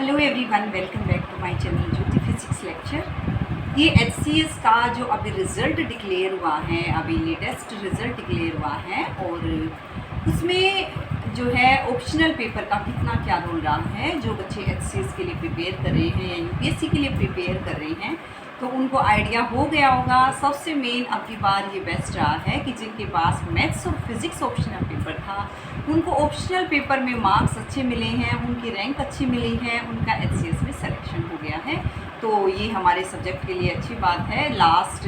Hello everyone, welcome back to my channel Jyoti physics lecture. ये HCS का जो अभी रिज़ल्ट डिक्लेयर हुआ है, अभी लेटेस्ट रिज़ल्ट डिक्लेयर हुआ है और उसमें जो है ऑप्शनल पेपर का कितना क्या रोल रहा है। जो बच्चे एचसीएस के लिए प्रिपेयर कर रहे हैं या यूपीएससी के लिए प्रिपेयर कर रहे हैं तो उनको आइडिया हो गया होगा। सबसे मेन अब की बार ये बेस्ट रहा है कि जिनके पास मैथ्स और फिज़िक्स ऑप्शनल पेपर था उनको ऑप्शनल पेपर में मार्क्स अच्छे मिले हैं, उनकी रैंक अच्छी मिली है, उनका एचसीएस में सिलेक्शन हो गया है। तो ये हमारे सब्जेक्ट के लिए अच्छी बात है। लास्ट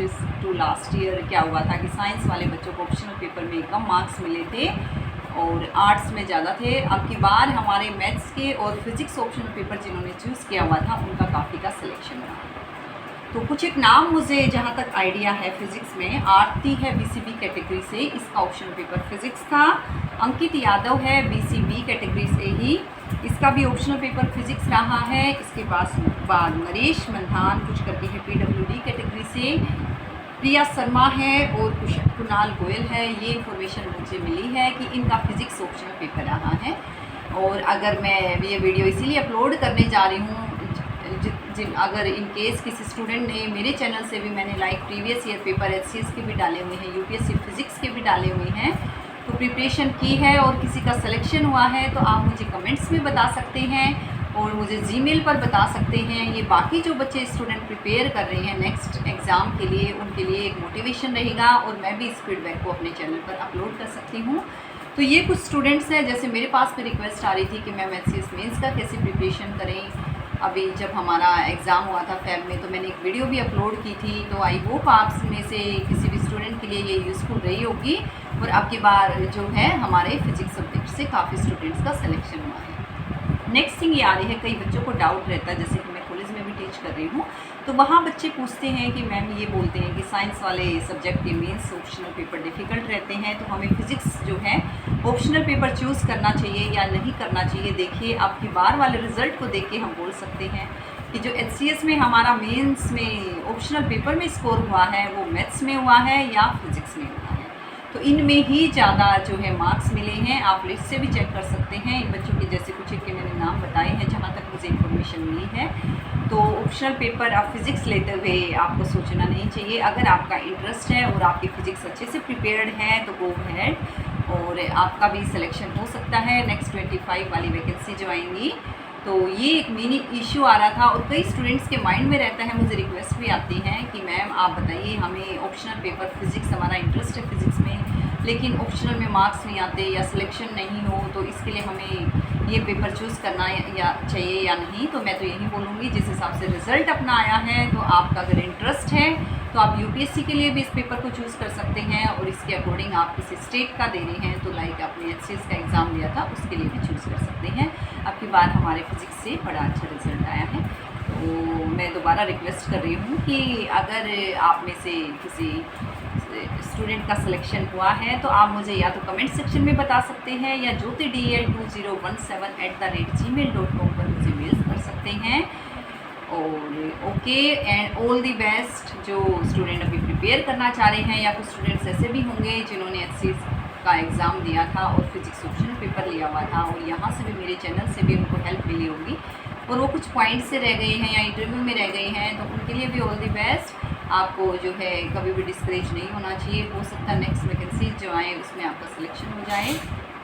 ईयर क्या हुआ था कि साइंस वाले बच्चों को ऑप्शनल पेपर में कम मार्क्स मिले थे और आर्ट्स में ज़्यादा थे। अब की बार हमारे मैथ्स के और फिज़िक्स ऑप्शनल पेपर जिन्होंने चूज़ किया हुआ था उनका काफ़ी का सिलेक्शन रहा। तो कुछ एक नाम मुझे जहाँ तक आइडिया है फिज़िक्स में, आरती है बीसीबी कैटेगरी से, इसका ऑप्शनल पेपर फिज़िक्स था। अंकित यादव है बीसीबी कैटेगरी से ही, इसका भी ऑप्शनल पेपर फिज़िक्स रहा है। इसके बाद नरेश मंधान कुछ करती है पीडब्ल्यूडी कैटेगरी से, प्रिया शर्मा है और कुणाल गोयल है। ये इन्फॉर्मेशन मुझे मिली है कि इनका फिज़िक्स ऑप्शनल पेपर रहा है। और अगर मैं ये वीडियो इसीलिए अपलोड करने जा रही हूँ, अगर इन केस किसी स्टूडेंट ने मेरे चैनल से भी, मैंने like previous year paper HCS के भी डाले हुए हैं, यूपीएससी फिज़िक्स के भी डाले हुए हैं, तो प्रिपरेशन की है और किसी का सिलेक्शन हुआ है तो आप मुझे कमेंट्स में बता सकते हैं और मुझे जीमेल पर बता सकते हैं। ये बाकी जो बच्चे स्टूडेंट प्रिपेयर कर रहे हैं नेक्स्ट एग्ज़ाम के लिए, उनके लिए एक मोटिवेशन रहेगा और मैं भी इस फीडबैक को अपने चैनल पर अपलोड कर सकती हूँ। तो ये कुछ स्टूडेंट्स हैं, जैसे मेरे पास भी रिक्वेस्ट आ रही थी कि मैम एचसीएस मेंस का कैसे प्रिपरेशन करें। अभी जब हमारा एग्ज़ाम हुआ था फेब में तो मैंने एक वीडियो भी अपलोड की थी, तो आई होप आप में से किसी भी स्टूडेंट के लिए ये यूज़फुल रही होगी। और अब की बार जो है हमारे फिज़िक्स सब्जेक्ट से काफ़ी स्टूडेंट्स का सिलेक्शन हुआ है। नेक्स्ट थिंग ये आ रही है, कई बच्चों को डाउट रहता है, जैसे कि मैं कॉलेज में भी टीच कर रही हूँ, तो वहाँ बच्चे पूछते हैं कि मैम ये बोलते हैं कि साइंस वाले सब्जेक्ट के मेंस ऑप्शनल पेपर डिफ़िकल्ट रहते हैं, तो हमें फ़िज़िक्स जो है ऑप्शनल पेपर चूज़ करना चाहिए या नहीं करना चाहिए। देखिए अब की बार वाले रिज़ल्ट को देख के हम बोल सकते हैं कि जो एचसीएस में हमारा मेंस में ऑप्शनल पेपर में स्कोर हुआ है वो मैथ्स में हुआ है या फिज़िक्स में हुआ है, तो इनमें ही ज़्यादा जो है मार्क्स मिले हैं। आप लिस्ट से भी चेक कर सकते हैं इन बच्चों के, जैसे कुछ के मैंने नाम बताए हैं जहाँ तक मुझे इन्फॉर्मेशन मिली है। तो ऑप्शनल पेपर आप फिज़िक्स लेते हुए आपको सोचना नहीं चाहिए। अगर आपका इंटरेस्ट है और आपकी फ़िज़िक्स अच्छे से प्रिपेयर्ड है तो गो अहेड और आपका भी सिलेक्शन हो सकता है। नेक्स्ट 25 वाली वैकेंसी जो आएंगी, तो ये एक मिनी इशू आ रहा था और कई स्टूडेंट्स के माइंड में रहता है, मुझे रिक्वेस्ट भी आती है कि मैम आप बताइए हमें ऑप्शनल पेपर फिज़िक्स, हमारा इंटरेस्ट है फिज़िक्स में लेकिन ऑप्शनल में मार्क्स नहीं आते या सिलेक्शन नहीं हो, तो इसके लिए हमें ये पेपर चूज़ करना या चाहिए या नहीं। तो मैं तो यही बोलूँगी जिस हिसाब से रिज़ल्ट अपना आया है, तो आपका अगर इंटरेस्ट है तो आप यूपीएससी के लिए भी इस पेपर को चूज़ कर सकते हैं और इसके अकॉर्डिंग आप किसी स्टेट का दे रहे हैं तो लाइक आपने एचसीएस का एग्ज़ाम दिया था उसके लिए भी चूज़ कर सकते हैं। अब की बार हमारे फिज़िक्स से बड़ा अच्छा रिज़ल्ट आया है, तो मैं दोबारा रिक्वेस्ट कर रही हूँ कि अगर आप में से किसी स्टूडेंट का सिलेक्शन हुआ है तो आप मुझे या तो कमेंट सेक्शन में बता सकते हैं या jyotidl2017@gmail.com पर मुझे मेल कर सकते हैं। और okay and all the best जो स्टूडेंट अभी प्रिपेयर करना चाह रहे हैं, या कुछ स्टूडेंट्स ऐसे भी होंगे जिन्होंने एचसीएस का एग्ज़ाम दिया था और फिज़िक्स ऑप्शनल पेपर लिया हुआ था और यहाँ से भी मेरे चैनल से भी उनको हेल्प मिली होगी और वो कुछ पॉइंट से रह गए हैं या इंटरव्यू में रह गए हैं, तो उनके लिए भी ऑल दी बेस्ट। आपको जो है कभी भी डिस्करेज नहीं होना चाहिए, हो सकता है नेक्स्ट वैकेंसी जो आए उसमें आपका सिलेक्शन हो जाए।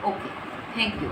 Okay, thank you.